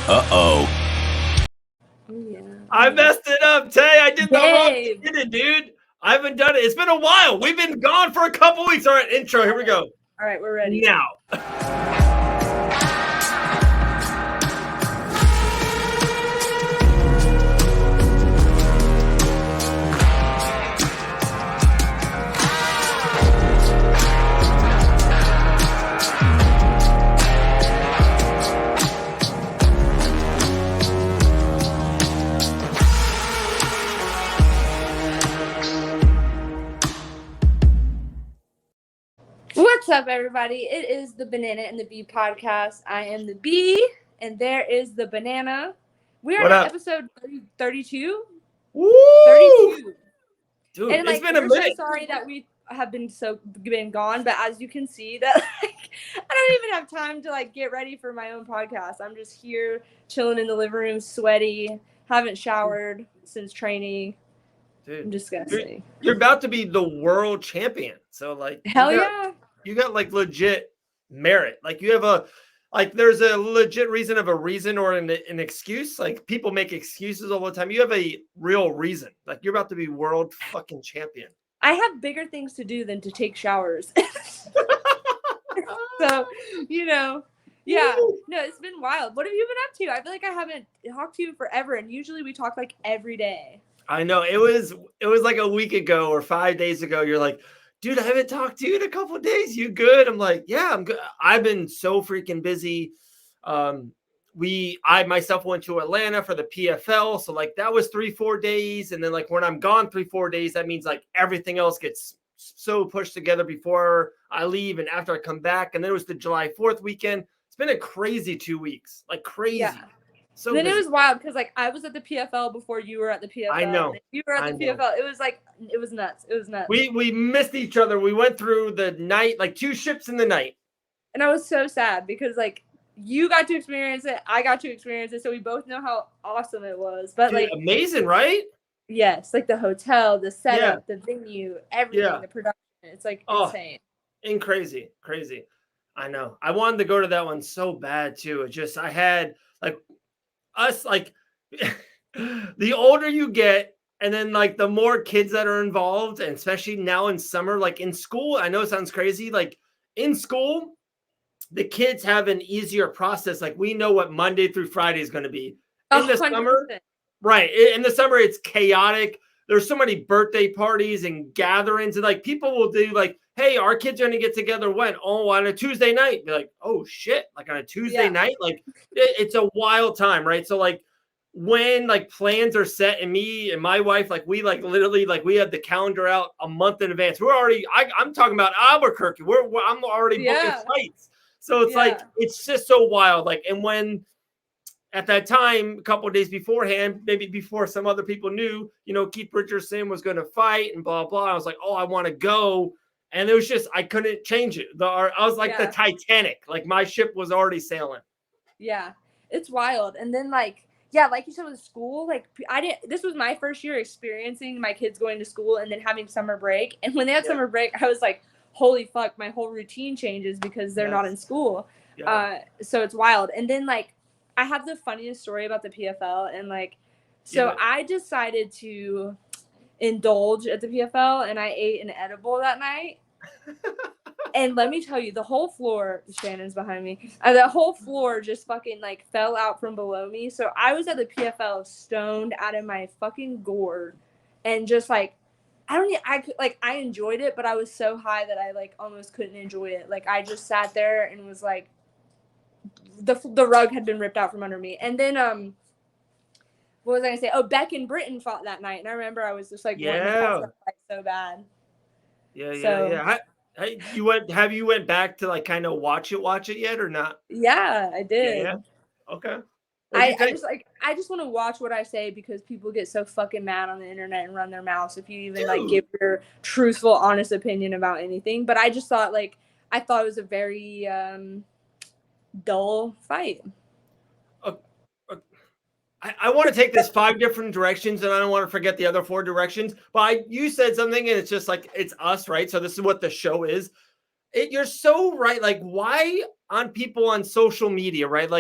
Uh-oh. Yeah. I messed it up, Tay. I did the wrong shit, dude. I haven't done it. It's been a while. We've been gone for a couple weeks. All right, intro. Here we go. All right, we're ready. Now. What's up, everybody? It is the Banana and the Bee podcast. I am the bee, and there is the banana. We are on episode 32. Woo! 32. Dude, and it's been a minute. So sorry that we have been gone, but as you can see, that I don't even have time to get ready for my own podcast. I'm just here chilling in the living room, sweaty, haven't showered since training. Dude, I'm disgusting. You're about to be the world champion. So hell yeah. You got legit merit. You have there's a legit reason or an excuse. People make excuses all the time. You have a real reason. You're about to be world fucking champion. I have bigger things to do than to take showers. So, yeah. No, it's been wild. What have you been up to? I feel like I haven't talked to you forever, and usually we talk every day. I know. It was like a week ago or 5 days ago. You're like, dude, I haven't talked to you in a couple of days. You good? I'm like, yeah, I'm good. I've been so freaking busy. I myself went to Atlanta for the PFL. So that was 3-4 days. And then when I'm gone 3-4 days, that means everything else gets so pushed together before I leave and after I come back. And then it was the July 4th weekend. It's been a crazy 2 weeks, crazy. Yeah. So then it was wild because I was at the PFL before you were at the PFL. I know. You were at the PFL. It was nuts. It was nuts. We missed each other. We went through the night, 2 ships in the night. And I was so sad because you got to experience it. I got to experience it. So we both know how awesome it was. But dude, amazing, right? Yes. The hotel, the setup, the venue, everything, the production. It's insane. And crazy. I know. I wanted to go to that one so bad too. It just, I had the older you get and then the more kids that are involved, and especially now in summer, in school, I know it sounds crazy, in school the kids have an easier process. We know what Monday through Friday is going to be. In the 100%. summer, right, in the summer it's chaotic. There's so many birthday parties and gatherings, and people will do hey, our kids are going to get together when? Oh, on a Tuesday night. Be like, oh shit, on a Tuesday night? It's a wild time, right? So when plans are set, and me and my wife, we literally we have the calendar out a month in advance. We're already, I'm talking about Albuquerque. I'm already booking flights. So it's it's just so wild. And when at that time, a couple of days beforehand, maybe before some other people knew, Keith Richardson was going to fight and blah, blah. I was like, oh, I want to go. And it was just, I couldn't change it. I was the Titanic. My ship was already sailing. Yeah, it's wild. And then like you said with school, this was my first year experiencing my kids going to school and then having summer break. And when they had summer break, I was like, holy fuck, my whole routine changes because they're not in school. Yeah. So it's wild. And then I have the funniest story about the PFL. And I decided to indulge at the PFL, and I ate an edible that night. And let me tell you, the whole floor, Shannon's behind me, the whole floor just fucking fell out from below me. So I was at the PFL stoned out of my fucking gourd, and just I enjoyed it, but I was so high that I almost couldn't enjoy it. I just sat there and was the rug had been ripped out from under me. And then what was I gonna say? Oh, Beck and Britton fought that night, and I remember I was just wanting to fight so bad. Yeah. Have you went back to kind of watch it yet or not? Yeah, I did. Yeah. Okay. I just want to watch what I say because people get so fucking mad on the internet and run their mouths if you even give your truthful, honest opinion about anything. But I just thought I thought it was a very dull fight. I want to take this 5 different directions, and I don't want to forget the other 4 directions. But you said something, and it's just it's us, right? So this is what the show is. You're so right. Why on people on social media, right?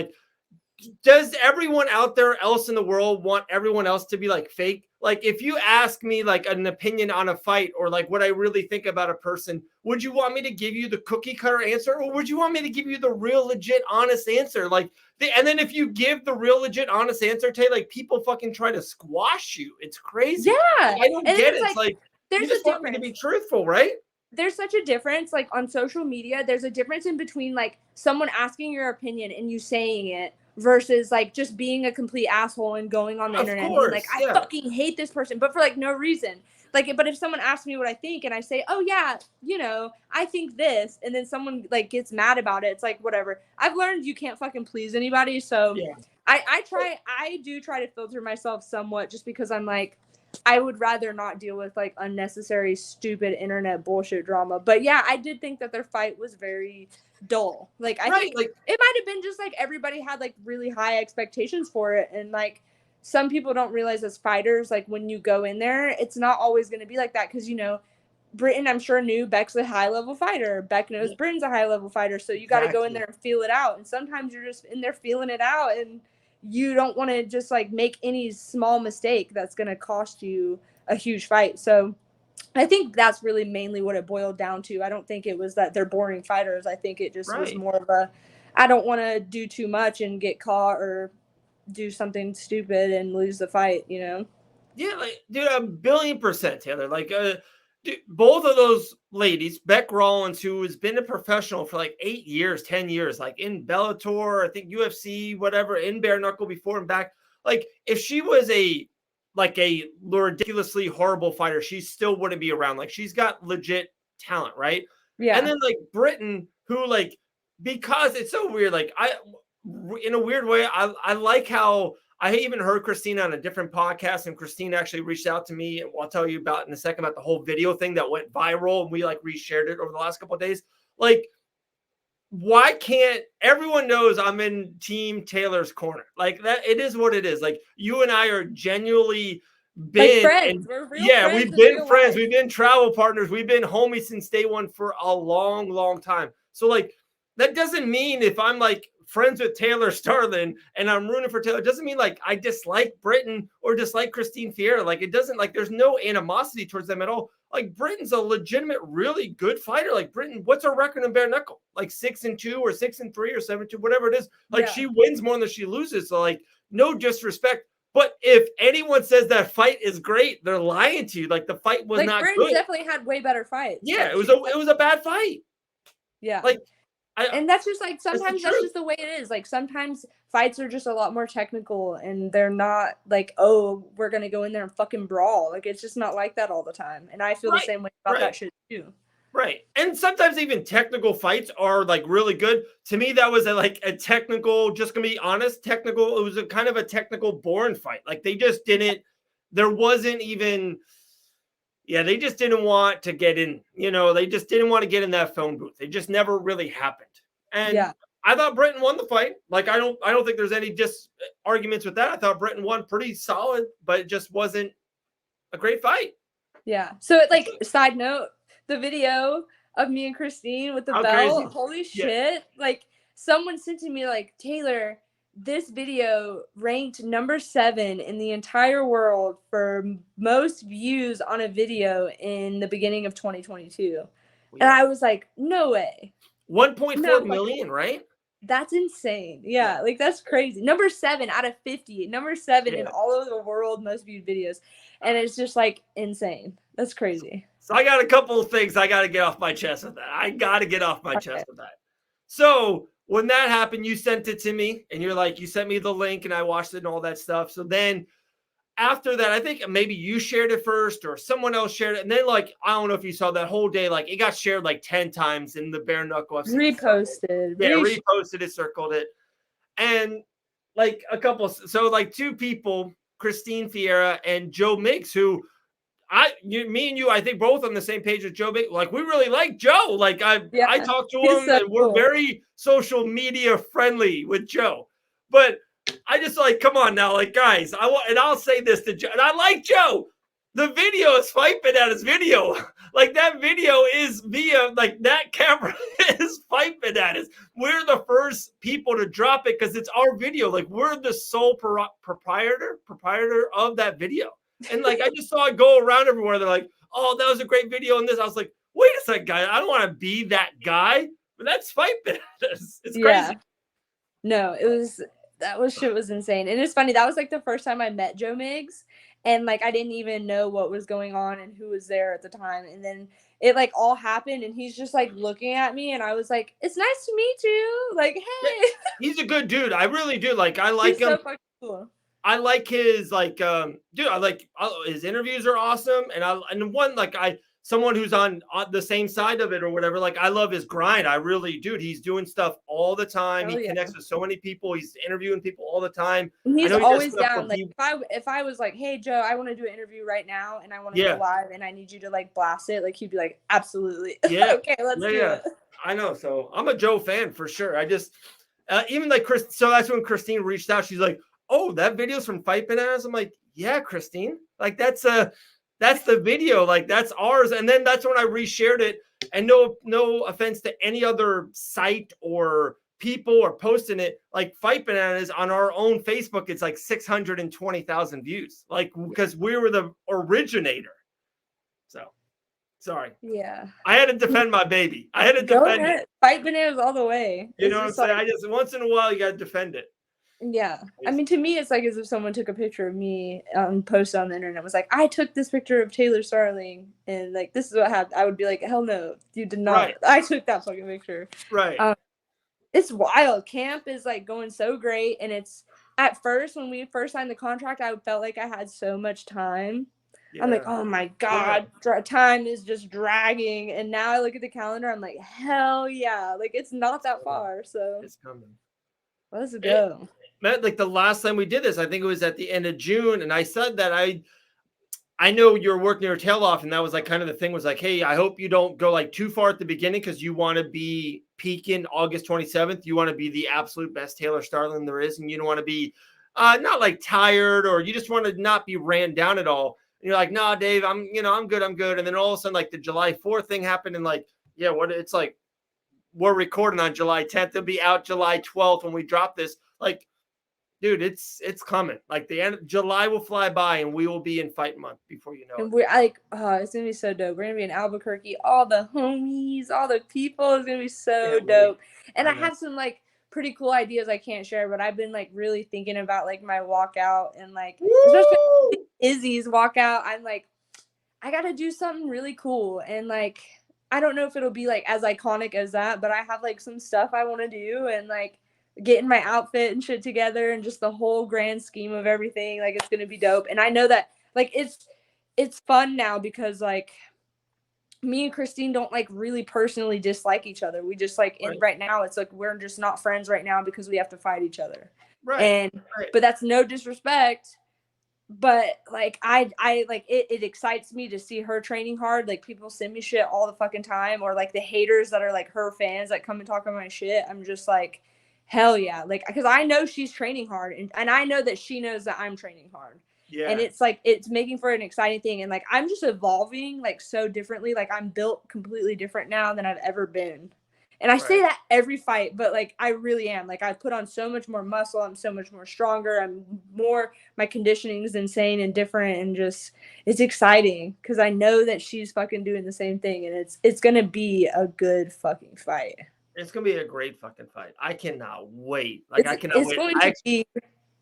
does everyone out there else in the world want everyone else to be like fake? Like, if you ask me like an opinion on a fight or like what I really think about a person, would you want me to give you the cookie cutter answer, or would you want me to give you the real legit honest answer? Like, and then if you give the real legit honest answer, Tay, like people fucking try to squash you. It's crazy. Yeah. I don't get it. It's like there's you just want me to be truthful, right? There's such a difference, like on social media, there's a difference in between like someone asking your opinion and you saying it versus like just being a complete asshole and going on the internet and being like, I fucking hate this person, but for like no reason. Like, but if someone asks me what I think and I say, oh yeah, you know, I think this, and then someone like gets mad about it, it's like, whatever. I've learned you can't fucking please anybody. So I do try to filter myself somewhat, just because I'm like, I would rather not deal with like unnecessary, stupid internet bullshit drama. But yeah, I did think that their fight was very dull. Like, I think like it might have been just like everybody had like really high expectations for it. And like some people don't realize as fighters, like when you go in there, it's not always going to be like that. Cause you know, Britton, I'm sure, knew Beck's a high level fighter. Beck knows Britton's a high level fighter. So you got to go in there and feel it out. And sometimes you're just in there feeling it out, and you don't want to just like make any small mistake that's going to cost you a huge fight. So I think that's really mainly what it boiled down to. I don't think it was that they're boring fighters. I think it just was more of a, I don't want to do too much and get caught or do something stupid and lose the fight, you know? Yeah, like, dude, 1,000,000,000%, Taylor. Like, dude, both of those ladies, Beck Rollins, who has been a professional for like 8 years, 10 years, like in Bellator, I think UFC, whatever, in bare knuckle before and back. Like, if she was a ridiculously horrible fighter, she still wouldn't be around. Like, she's got legit talent, right? Yeah. And then like Britton, who like, because it's so weird, like in a weird way, I like how I even heard Christina on a different podcast, and Christina actually reached out to me, and I'll tell you about in a second about the whole video thing that went viral, and we like reshared it over the last couple of days. Like, why can't everyone knows I'm in Team Taylor's corner? Like, that it is what it is. Like, you and I are genuinely been like friends. And, we're real friends. We've been friends. Life. We've been travel partners. We've been homies since day one for a long, long time. So like, that doesn't mean if I'm like friends with Taylor Starling and I'm rooting for Taylor, it doesn't mean like I dislike Britton or dislike Christine Fierro. Like, it doesn't, like, there's no animosity towards them at all. Like, Britton's a legitimate, really good fighter. Like, Britton, what's her record in bare knuckle? Like 6-2 or 6-3 or 7-2, whatever it is. Like, she wins more than she loses. So like, no disrespect. But if anyone says that fight is great, they're lying to you. Like, the fight was like, not Britton good. Definitely had way better fights. Yeah, it was a bad fight. Yeah. Like, and that's just like, sometimes that's just the way it is. Like, sometimes fights are just a lot more technical, and they're not like, oh, we're going to go in there and fucking brawl. Like, it's just not like that all the time. And I feel the same way about that shit too. Right. And sometimes even technical fights are like really good. To me, that was a technical, just gonna be honest, technical. It was a kind of a technical boring fight. Like, they just didn't, there wasn't even, they just didn't want to get in, they just didn't want to get in that phone booth. It just never really happened. And I thought Britton won the fight. Like, I don't think there's any arguments with that. I thought Britton won pretty solid, but it just wasn't a great fight. Yeah. So like, side note, the video of me and Christine with the belt, crazy. Holy shit. Like, someone sent to me like, Taylor, this video ranked number 7 in the entire world for most views on a video in the beginning of 2022. And I was like, no way. 1.4 million, right? That's insane. Yeah, like, that's crazy. Number 7 out of 50. Number 7 in all over the world, most viewed videos. And it's just like insane. That's crazy. So I got a couple of things I got to get off my chest with that. I got to get off my chest with that. So when that happened, you sent it to me, and you're like, you sent me the link, and I watched it and all that stuff. So then after that, I think maybe you shared it first or someone else shared it. And then, like, I don't know if you saw that whole day, like, it got shared like 10 times in the bare knuckle. Reposted. Yeah, reposted it, circled it. And like so like 2 people, Christine Fierro and Joe Miggs, who me and you, I think both on the same page with Joe Miggs. Like, we really like Joe. Like, I talked to him, and we're very social media friendly with Joe. But I just like, come on now, like, guys, I'll say this to Joe, and I like Joe. The video is swiping at his video. Like that video is via like that camera is Fight Bananas. We're the first people to drop it because it's our video. Like we're the sole proprietor of that video. And like I just saw it go around everywhere. They're like, "Oh, that was a great video." And this, I was like, "Wait a second, guy. I don't want to be that guy." But that's Fight Bananas. It's crazy. No, shit was insane. And it's funny, that was like the first time I met Joe Miggs, and like I didn't even know what was going on and who was there at the time. And then it like all happened and he's just like looking at me and I was like, "It's nice to meet you." Like, hey. He's a good dude. I really do. Like I like him. So fucking cool. I like his like dude, I like his interviews are awesome. And one like someone who's on the same side of it or whatever, like I love his grind. I really, dude, he's doing stuff all the time. He connects with so many people. He's interviewing people all the time. And he's always down. Like if I was like, "Hey Joe, I want to do an interview right now and I want to go live and I need you to like blast it," like he'd be like, "Absolutely." Yeah. Okay, let's do it. I know. So I'm a Joe fan for sure. I just even like Chris. So that's when Christine reached out. She's like, "Oh, that video's from Fight Bananas." I'm like, "Yeah, Christine. Like that's the video. Like that's ours." And then that's when I reshared it. And no offense to any other site or people or posting it, like Fight Bananas on our own Facebook, it's like 620,000 views. Like because we were the originator. So sorry. Yeah. I had to defend my baby. I had to defend it. Fight Bananas all the way. You know what I'm saying? I just once in a while you gotta defend it. Yeah. I mean, to me, it's like as if someone took a picture of me and posted on the internet. It was like, "I took this picture of Taylor Starling, and like this is what happened." I would be like, "Hell no, you did not. Right. I took that fucking picture." Right. It's wild. Camp is like going so great, and it's at first when we first signed the contract, I felt like I had so much time. Yeah. I'm like, "Oh my god, time is just dragging." And now I look at the calendar, I'm like, "Hell yeah!" Like it's not that far, so it's coming. Let's go. Like the last time we did this, I think it was at the end of June, and I said that I know you're working your tail off, and that was like kind of the thing was like, "Hey, I hope you don't go like too far at the beginning because you want to be peaking August 27th. You want to be the absolute best Taylor Starling there is, and you don't want to be not like tired or you just want to not be ran down at all." And you're like, "Nah, Dave, I'm good. And then all of a sudden, like the July 4th thing happened, and like, yeah, what it's like, we're recording on July 10th. It'll be out July 12th when we drop this. Like, dude, it's coming. Like the end of July will fly by and we will be in fight month before you know it. And we're like, it's gonna be so dope. We're gonna be in Albuquerque, all the homies, all the people. It's gonna be so dope. And I have some like pretty cool ideas I can't share, but I've been like really thinking about like my walkout and like especially Izzy's walkout. I'm like, I gotta do something really cool. And like I don't know if it'll be like as iconic as that, but I have like some stuff I want to do and like getting my outfit and shit together and just the whole grand scheme of everything. Like it's gonna be dope. And I know that like it's fun now because like me and Christine don't like really personally dislike each other. We just like right now it's like we're just not friends right now because we have to fight each other. Right. But that's no disrespect. But like I like it excites me to see her training hard. Like people send me shit all the fucking time, or like the haters that are like her fans that come and talk about my shit. I'm just like, hell yeah. Like because I know she's training hard and I know that she knows that I'm training hard. Yeah. And it's like it's making for an exciting thing. And like I'm just evolving like so differently. Like I'm built completely different now than I've ever been. And I say that every fight, but like I really am. Like I put on so much more muscle. I'm so much more stronger. My conditioning is insane and different, and just it's exciting because I know that she's fucking doing the same thing, and it's gonna be a good fucking fight. It's gonna be a great fucking fight. I cannot wait. Like I cannot wait.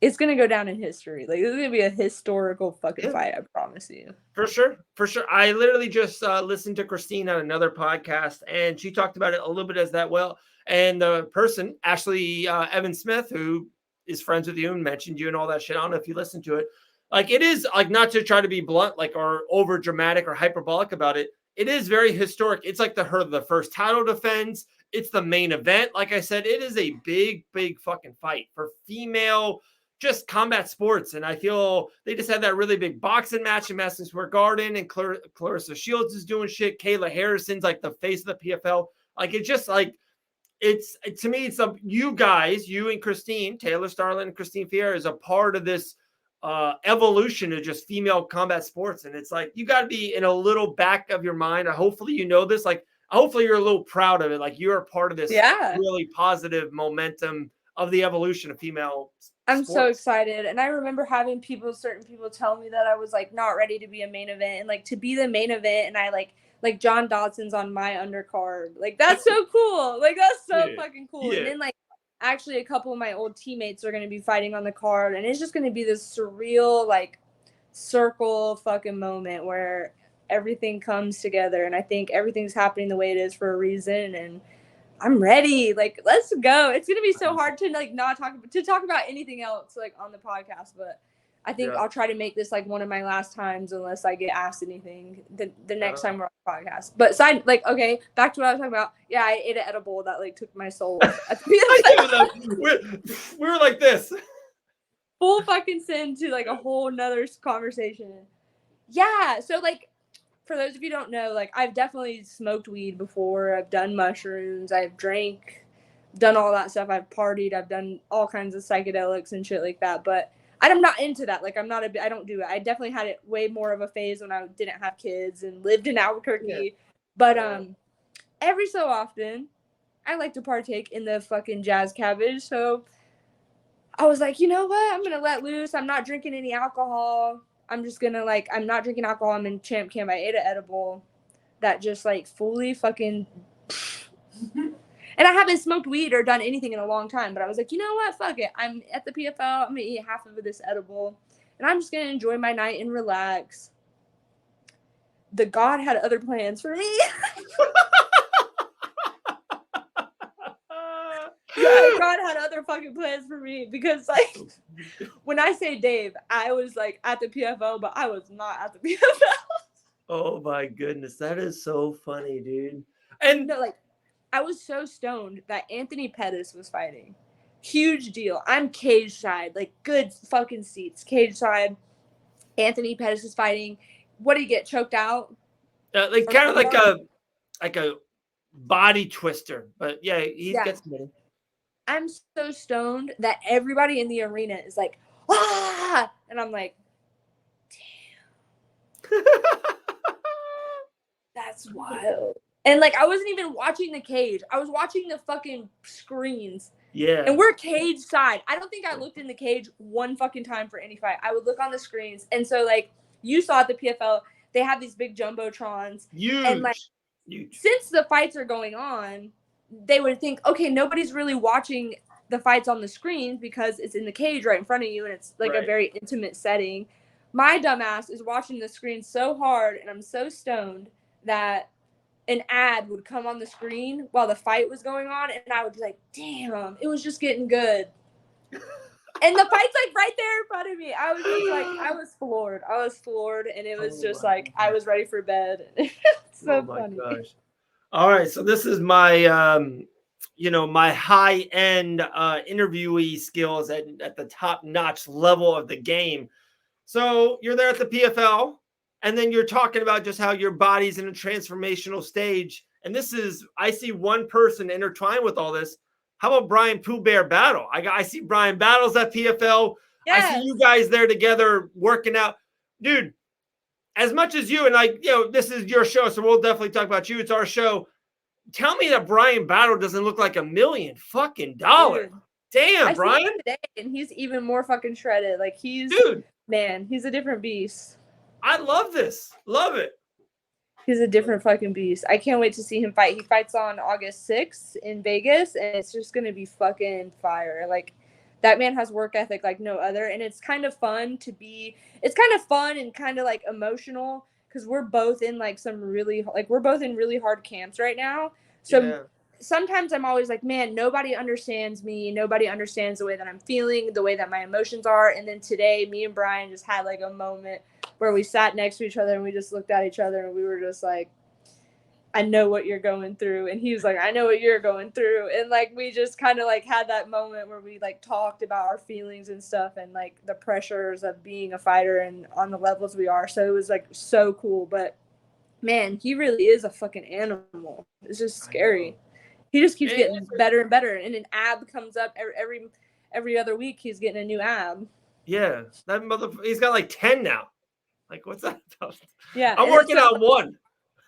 It's going to go down in history. Like, it's going to be a historical fucking fight, I promise you. For sure. For sure. I literally just listened to Christine on another podcast, and she talked about it a little bit as that well. And the person, Ashley Evan Smith, who is friends with you and mentioned you and all that shit, I don't know if you listened to it. Like, it is, like, not to try to be blunt, like, or over dramatic or hyperbolic about it. It is very historic. It's like the first title defense. It's the main event. Like I said, it is a big, big fucking fight for female just combat sports. And I feel they just had that really big boxing match in Madison Square Garden, and Clarissa Shields is doing shit. Kayla Harrison's like the face of the PFL. Like it's just like to me, it's you guys, you and Christine, Taylor Starling and Christine Fierro is a part of this evolution of just female combat sports. And it's like, you got to be in a little back of your mind. Hopefully, you know this, like, hopefully you're a little proud of it. Like, you're a part of this really positive momentum of the evolution of female I'm sports. So excited. And I remember having certain people tell me that I was like not ready to be a main event, and like to be the main event. And I like John Dodson's on my undercard. Like, that's so cool. Like, that's so fucking cool. And then like, actually a couple of my old teammates are going to be fighting on the card, and it's just going to be this surreal, like, circle fucking moment where everything comes together. And I think everything's happening the way it is for a reason, and I'm ready. Like, let's go. It's going to be so hard to like not talk about anything else like on the podcast, but I think I'll try to make this like one of my last times, unless I get asked anything the next time we're on the podcast. But okay, back to what I was talking about. Yeah, I ate an edible that like took my soul. We're like this. Full fucking sin to like a whole nother conversation. Yeah, so like, for those of you who don't know, like, I've definitely smoked weed before. I've done mushrooms. I've drank, done all that stuff. I've partied. I've done all kinds of psychedelics and shit like that. But I'm not into that. Like, I don't do it. I definitely had it way more of a phase when I didn't have kids and lived in Albuquerque. Yeah. But every so often, I like to partake in the fucking jazz cabbage. So I was like, you know what? I'm going to let loose. I'm not drinking any alcohol. I'm just going to, like, I'm not drinking alcohol. I'm in champ camp. I ate an edible that just, like, fully fucking... And I haven't smoked weed or done anything in a long time, but I was like, you know what? Fuck it. I'm at the PFL. I'm going to eat half of this edible, and I'm just going to enjoy my night and relax. The God had other plans for me. God had other fucking plans for me, because, like, when I say Dave, I was, like, at the PFL, but I was not at the PFL. Oh, my goodness. That is so funny, dude. And no, like, I was so stoned that Anthony Pettis was fighting. Huge deal. I'm cage side, like, good fucking seats. Cage side. Anthony Pettis is fighting. What did he get? Choked out? Like, kind of like a body twister. But yeah, he gets me. I'm so stoned that everybody in the arena is like, ah! And I'm like, damn. That's wild. And, like, I wasn't even watching the cage. I was watching the fucking screens. Yeah. And we're cage side. I don't think I looked in the cage one fucking time for any fight. I would look on the screens. And so, like, you saw at the PFL, they have these big jumbotrons. Huge. And, like, since the fights are going on, they would think, okay, nobody's really watching the fights on the screens because it's in the cage right in front of you, and it's, like, a very intimate setting. My dumbass is watching the screen so hard, and I'm so stoned that an ad would come on the screen while the fight was going on, and I would be like, damn, it was just getting good. And the fight's, like, right there in front of me. I was just like, I was floored, and it was just like, I was ready for bed. It's so funny. Gosh. All right, so this is my my high-end interviewee skills at the top-notch level of the game. So you're there at the PFL, and then you're talking about just how your body's in a transformational stage. And this is, I see one person intertwined with all this. How about Brian Pooh Bear Battle? I see Brian Battles at PFL. Yes. I see you guys there together working out. Dude, as much as you, and like, this is your show, so we'll definitely talk about you. It's our show. Tell me that Brian Battle doesn't look like $1 million fucking dollars. Damn, Brian. Today, and he's even more fucking shredded. Like, he's a different beast. I love this. Love it. He's a different fucking beast. I can't wait to see him fight. He fights on August 6th in Vegas, and it's just going to be fucking fire. Like, that man has work ethic like no other, and it's kind of fun and kind of, like, emotional, because we're both in, like, we're both in really hard camps right now. So sometimes I'm always like, man, nobody understands me. Nobody understands the way that I'm feeling, the way that my emotions are. And then today, me and Brian just had, like, a moment where we sat next to each other and we just looked at each other and we were just like, I know what you're going through. And he was like, I know what you're going through. And, like, we just kind of, like, had that moment where we, like, talked about our feelings and stuff and, like, the pressures of being a fighter and on the levels we are. So it was, like, so cool. But, man, he really is a fucking animal. It's just scary. He just keeps getting better and better. And an ab comes up every other week. He's getting a new ab. Yeah, that motherfucker. He's got like 10 now. Like, what's that about? Yeah, I'm working on one.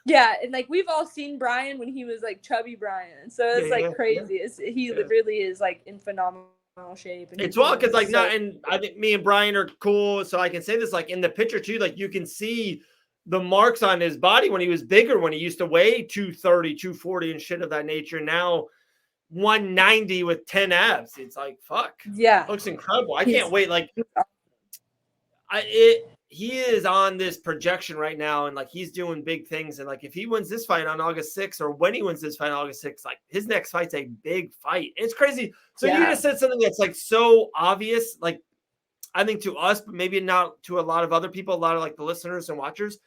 yeah, and like we've all seen Brian when he was like chubby Brian, so it's like crazy. He really is like in phenomenal shape, and It's he's wild doing because like so. not, and I think me and Brian are cool, so I can say this like in the picture too. Like you can see the marks on his body when he was bigger, when he used to weigh 230, 240 and shit of that nature. Now 190 with 10 abs. It's like fuck. Yeah, Looks incredible. I can't wait. Like he is on this projection right now, and like he's doing big things. And like if he wins this fight on August 6th, or when he wins this fight on August 6th, like his next fight's a big fight. It's crazy. So you just said something that's like so obvious, like I think to us, but maybe not to a lot of other people, a lot of like the listeners and watchers.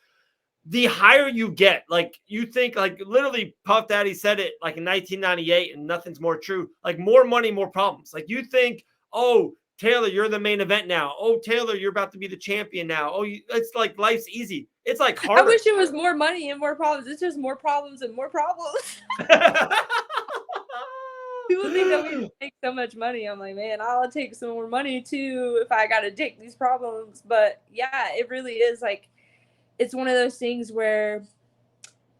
The higher you get, like you think, like literally Puff Daddy said it like in 1998, and nothing's more true. Like more money, more problems. Like you think, oh, Taylor, you're the main event now. Oh, Taylor, you're about to be the champion now. Oh, it's like life's easy. It's like harder. I wish it was more money and more problems. It's just more problems and more problems. People think that we make so much money. I'm like, man, I'll take some more money too if I got to take these problems. But yeah, it really is like, it's one of those things where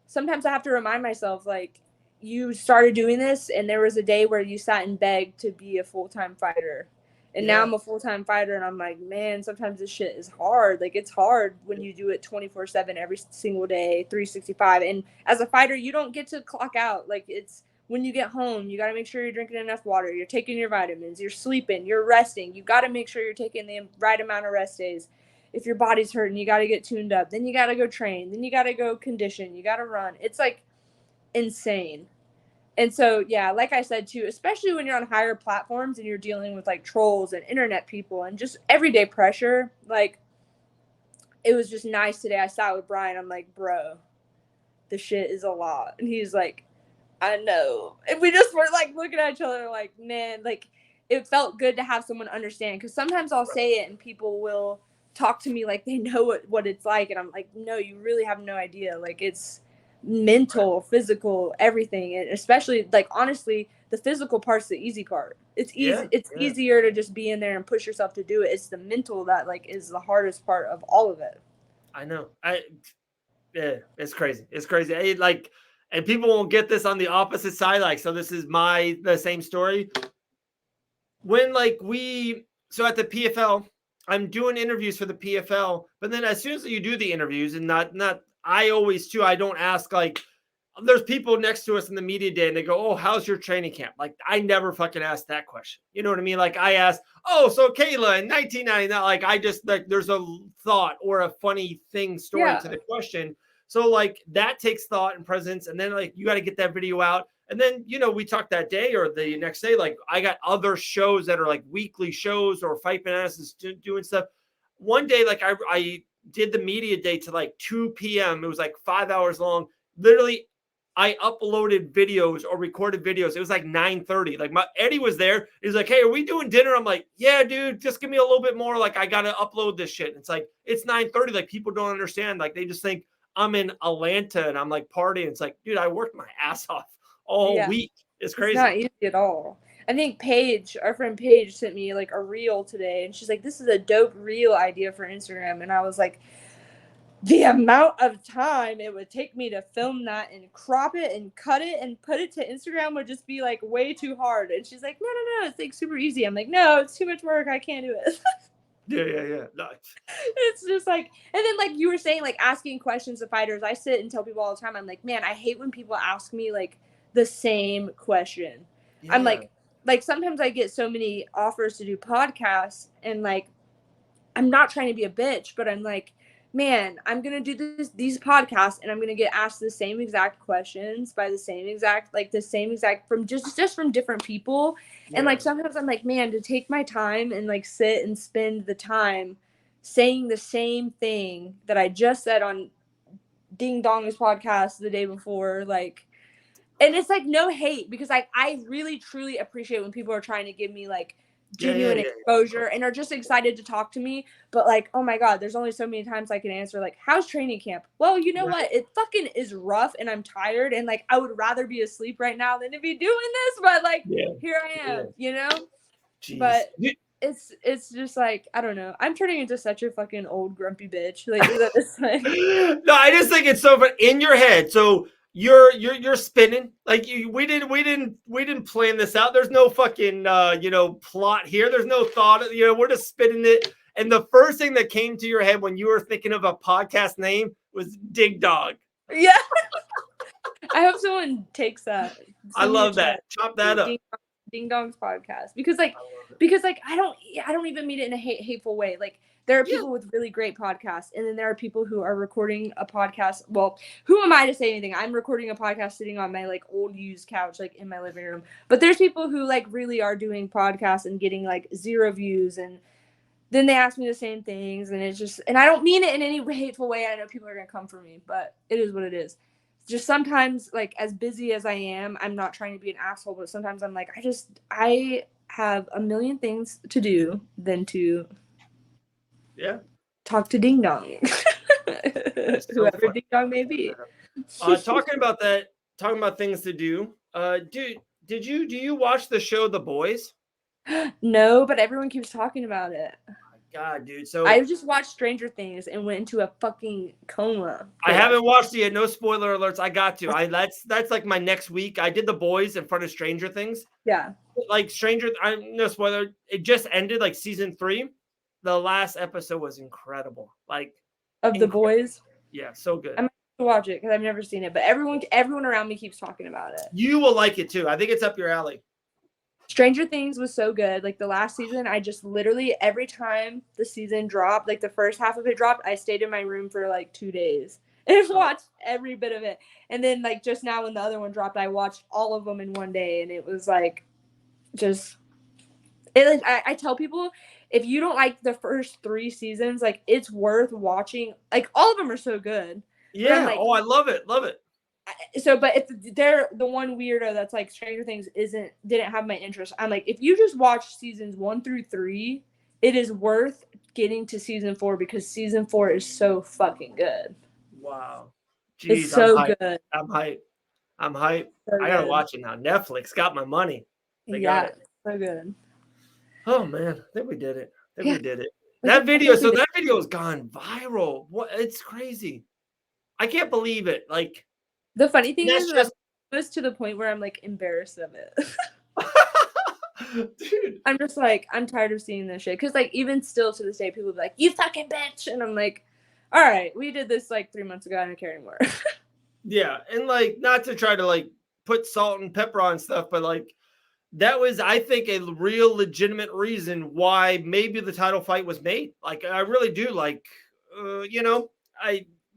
sometimes I have to remind myself, like, you started doing this and there was a day where you sat and begged to be a full-time fighter. And now I'm a full-time fighter, and I'm like, man, sometimes this shit is hard. Like, it's hard when you do it 24/7 every single day, 365. And as a fighter, you don't get to clock out. Like, it's when you get home, you got to make sure you're drinking enough water. You're taking your vitamins. You're sleeping. You're resting. You got to make sure you're taking the right amount of rest days. If your body's hurting, you got to get tuned up. Then you got to go train. Then you got to go condition. You got to run. It's, like, insane. And so, yeah, like I said, too, especially when you're on higher platforms and you're dealing with, like, trolls and internet people and just everyday pressure, like, it was just nice today. I sat with Brian. I'm like, bro, the shit is a lot. And he's like, I know. And we just were, like, looking at each other like, man, like, it felt good to have someone understand. Because sometimes I'll say it and people will talk to me like they know what it's like. And I'm like, no, you really have no idea. Like, it's mental, physical, everything. And especially, like, honestly, the physical part's the easy part. It's easy. It's easier to just be in there and push yourself to do it. It's the mental that, like, is the hardest part of all of it. I know. Yeah, it's crazy. It's crazy. Like, and people won't get this on the opposite side. Like, so this is the same story. When like so at the PFL, I'm doing interviews for the PFL, but then as soon as you do the interviews, and not I always too, I don't ask like, there's people next to us in the media day and they go, oh, how's your training camp? Like, I never fucking ask that question. You know what I mean? Like, I ask, oh, so Kayla in 1999, like, I just, like, there's a thought or a funny story to the question. So, like, that takes thought and presence. And then, like, you got to get that video out. And then, you know, we talked that day or the next day, like, I got other shows that are like weekly shows or Fight Bananas is doing stuff. One day, like, I did the media day to like 2 p.m. It was like 5 hours long. Literally, I uploaded videos or recorded videos. It was like 9:30. Like Eddie was there. He's like, hey, are we doing dinner? I'm like, yeah, dude, just give me a little bit more. Like, I got to upload this shit. It's like, it's 9:30. Like, people don't understand. Like, they just think I'm in Atlanta and I'm like partying. It's like, dude, I worked my ass off all week. It's crazy. It's not easy at all. I think Paige, our friend Paige, sent me like a reel today, and she's like, this is a dope reel idea for Instagram. And I was like, the amount of time it would take me to film that and crop it and cut it and put it to Instagram would just be like way too hard. And she's like, no, it's like super easy. I'm like, no, it's too much work. I can't do it. Yeah. No. It's just like, and then like you were saying, like asking questions to fighters. I sit and tell people all the time, I'm like, man, I hate when people ask me like the same question. Yeah. I'm like sometimes I get so many offers to do podcasts and like, I'm not trying to be a bitch, but I'm like, man, I'm going to do these podcasts and I'm going to get asked the same exact questions by the same exact from just from different people. Yeah. And like, sometimes I'm like, man, to take my time and like sit and spend the time saying the same thing that I just said on Ding Dong's podcast the day before, like, and it's like no hate because like I really truly appreciate when people are trying to give me like genuine exposure and are just excited to talk to me. But like, oh my God, there's only so many times I can answer like, how's training camp? Well, you know what? It fucking is rough and I'm tired and like I would rather be asleep right now than to be doing this. But like here I am, you know? Jeez. But it's just like, I don't know. I'm turning into such a fucking old grumpy bitch. Like that it's like No, I just think it's so fun in your head. So you're spinning like we didn't plan this out. There's no fucking plot here. There's no thought. We're just spinning it. And the first thing that came to your head when you were thinking of a podcast name was Dig Dog. yeah. I hope someone takes that. I love that. Chop that up. Ding Dong's podcast because like I don't even mean it in a hateful way. Like there are people with really great podcasts, and then there are people who are recording a podcast. Well, who am I to say anything? I'm recording a podcast sitting on my like old used couch like in my living room. But there's people who like really are doing podcasts and getting like 0 views, and then they ask me the same things, and it's just, and I don't mean it in any hateful way. I know people are gonna come for me, but it is what it is. Just sometimes, like, as busy as I am, I'm not trying to be an asshole, but sometimes I'm like, I have a million things to do than to talk to Ding Dong. Whoever Ding Dong may be. Talking about things to do. Do you watch the show The Boys? No, but everyone keeps talking about it. God, dude. So I just watched Stranger Things and went into a fucking coma. I haven't watched it yet. No spoiler alerts. I got to. That's like my next week. I did The Boys in front of Stranger Things. Yeah. Like no spoiler. It just ended like season 3. The last episode was incredible. Like The Boys. Yeah, so good. I'm to watch it because I've never seen it, but everyone around me keeps talking about it. You will like it too. I think it's up your alley. Stranger Things was so good. Like the last season, I just literally every time the season dropped, like the first half of it dropped, I stayed in my room for like 2 days and watched every bit of it. And then like just now when the other one dropped, I watched all of them in one day, and it was like just it. I tell people, if you don't like the first 3 seasons, like it's worth watching. Like all of them are so good. Yeah. Like, I love it. Love it. So, but if they're the one weirdo that's like Stranger Things didn't have my interest, I'm like, if you just watch seasons 1 through 3, it is worth getting to season 4 because season 4 is so fucking good. Wow. Jeez, it's so good. I'm hyped. So I gotta watch it now. Netflix got my money. They got it. So good. Oh man, I think we did it. We did it. That video has gone viral. What? It's crazy. I can't believe it. Like. The funny thing is, it was to the point where I'm like embarrassed of it. Dude. I'm just like, I'm tired of seeing this shit. Because like even still to this day, people be like, "You fucking bitch," and I'm like, "All right, we did this like 3 months ago. I don't care anymore." Yeah, and like not to try to like put salt and pepper on stuff, but like that was, I think, a real legitimate reason why maybe the title fight was made. Like I really do. Like,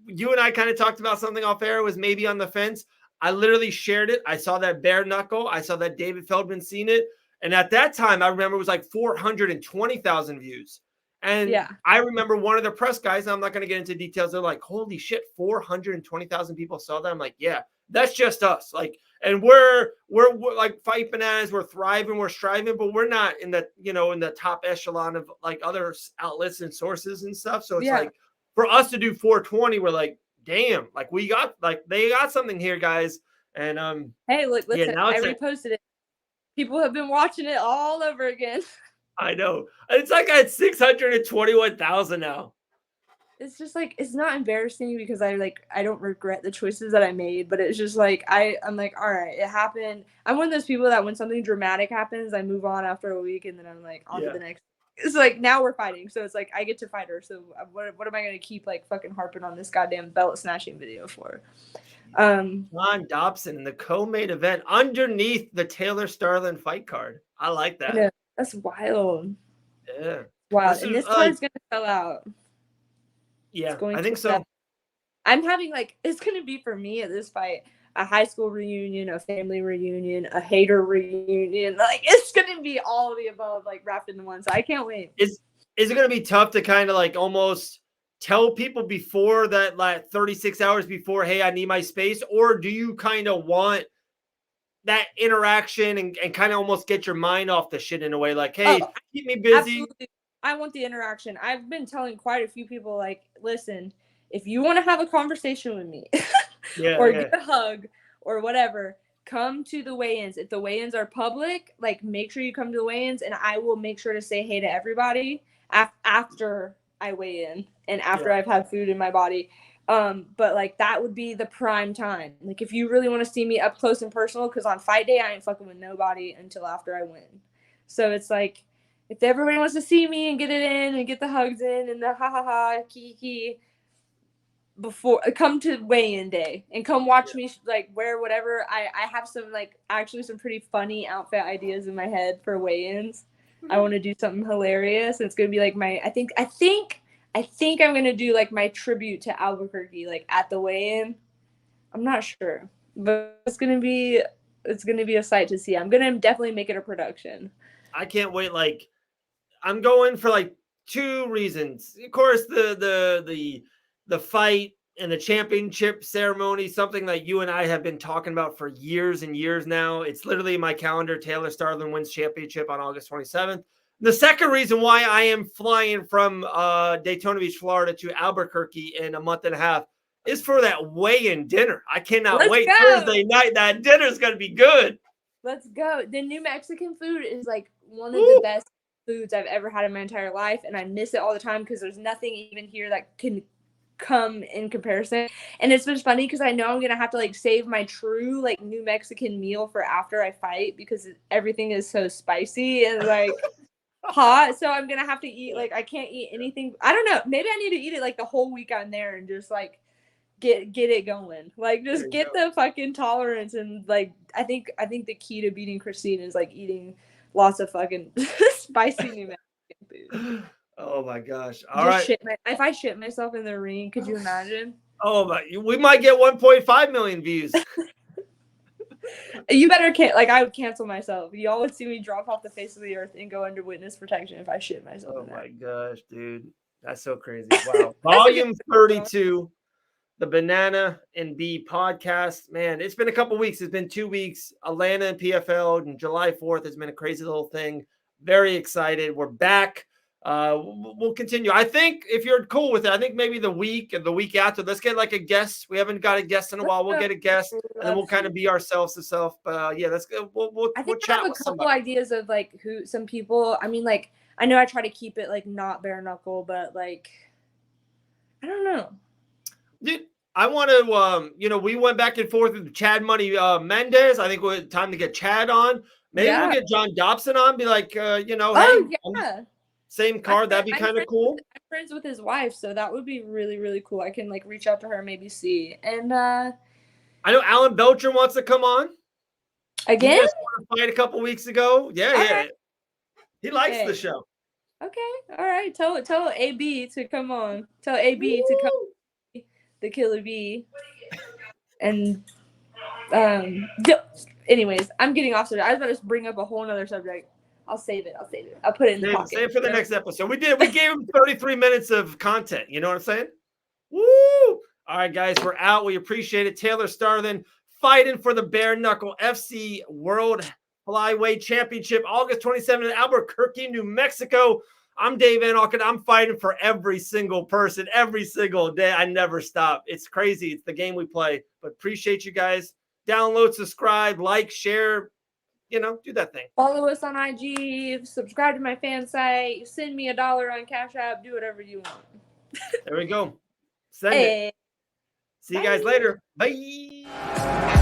you and I kind of talked about something off air, was maybe on the fence. I literally shared it. I saw that bare knuckle. I saw that David Feldman seen it. And at that time, I remember it was like 420,000 views. And I remember one of the press guys, I'm not going to get into details. They're like, holy shit, 420,000 people saw that. I'm like, yeah, that's just us. Like, and we're like fight bananas. We're thriving. We're striving, but we're not in the, in the top echelon of like other outlets and sources and stuff. So it's like, for us to do 420, we're like, damn, like they got something here, guys. And hey, look, listen, I reposted it. People have been watching it all over again. I know. It's like at 621,000 now. It's just like, it's not embarrassing because I don't regret the choices that I made, but it's just like I'm like, all right, it happened. I'm one of those people that when something dramatic happens, I move on after a week, and then I'm like on to the next. It's like now we're fighting, so it's like I get to fight her. So what am I gonna keep like fucking harping on this goddamn belt snatching video for? John Dobson in the co-main event underneath the Taylor Starling fight card. I like that. Yeah, that's wild. Yeah, wild. And this card's gonna sell out. Yeah, I think so. I'm having it's gonna be for me at this fight a high school reunion, a family reunion, a hater reunion. Like it's gonna be all of the above, like wrapped into one. So I can't wait. Is it gonna be tough to kind of like almost tell people before that, like 36 hours before, hey, I need my space? Or do you kind of want that interaction and kind of almost get your mind off the shit in a way? Like, hey, keep me busy. Absolutely. I want the interaction. I've been telling quite a few people, like, listen, if you want to have a conversation with me or get a hug or whatever, come to the weigh-ins. If the weigh-ins are public, like make sure you come to the weigh-ins, and I will make sure to say hey to everybody after I weigh in and after I've had food in my body. But like that would be the prime time. Like if you really want to see me up close and personal, because on fight day I ain't fucking with nobody until after I win. So it's like if everybody wants to see me and get it in and get the hugs in and the ha ha ha kiki before, come to weigh-in day and come watch me like wear whatever. I have some like actually some pretty funny outfit ideas in my head for weigh-ins. I want to do something hilarious. It's gonna be like my I think I'm gonna do like my tribute to Albuquerque like at the weigh-in. I'm not sure, but it's gonna be a sight to see. I'm gonna definitely make it a production. I can't wait. Like I'm going for like 2 reasons. Of course, the fight and the championship ceremony, something that you and I have been talking about for years and years now. It's literally in my calendar. Taylor Starling wins championship on August 27th. The second reason why I am flying from Daytona Beach, Florida to Albuquerque in a month and a half is for that weigh-in dinner. I cannot wait. Go. Thursday night, that dinner is going to be good. Let's go. The New Mexican food is like one of the best foods I've ever had in my entire life, and I miss it all the time because there's nothing even here that can come in comparison. And it's been funny because I know I'm gonna have to like save my true like New Mexican meal for after I fight because everything is so spicy and like hot. So I'm gonna have to eat like I can't eat anything. I don't know. Maybe I need to eat it like the whole week I'm there and just like get it going. Like just get the fucking tolerance and like I think the key to beating Christine is like eating lots of fucking spicy New Mexican food. Oh my gosh! All right. If I shit myself in the ring, could you imagine? Oh my! We might get 1.5 million views. You better like I would cancel myself. Y'all would see me drop off the face of the earth and go under witness protection if I shit myself. Oh my gosh, dude, that's so crazy! Wow. Volume 32, the Banana and Bee podcast. Man, it's been a couple weeks. It's been 2 weeks. Atlanta and PFL, and July 4th has been a crazy little thing. Very excited. We're back. We'll continue. I think if you're cool with it, I think maybe the week after, let's get like a guest. We haven't got a guest in a while. We'll get a guest, and then we'll kind of be ourselves to self. But yeah, let's go. We'll chat. I have a couple ideas of like who some people. I mean, like I know I try to keep it like not bare knuckle, but like I don't know. Dude, I want to. We went back and forth with Chad Money Mendez. I think it's time to get Chad on. Maybe we'll get John Dobson on. Be like, hey, same card. That'd be kind of cool. I'm friends with his wife, so that would be really, really cool. I can like reach out to her, maybe see. And I know Alan Belcher wants to come on again. He just fight a couple weeks ago. Yeah. He likes the show. Okay, all right. Tell AB to come on. Tell AB to come. The Killer Bee. And anyways, I'm getting off subject. I was about to bring up a whole nother subject. I'll save it. I'll put it in the pocket. Save it for the next episode. We gave him 33 minutes of content. You know what I'm saying? Woo! All right, guys, we're out. We appreciate it. Taylor Starling fighting for the Bare Knuckle FC World Flyweight Championship, August 27th in Albuquerque, New Mexico. I'm Dave Van Auken. I'm fighting for every single person, every single day. I never stop. It's crazy. It's the game we play. But appreciate you guys. Download, subscribe, like, share. Do that thing. Follow us on IG, subscribe to my fan site, send me $1 on Cash App, do whatever you want. There we go. Send it. See you guys later. Bye.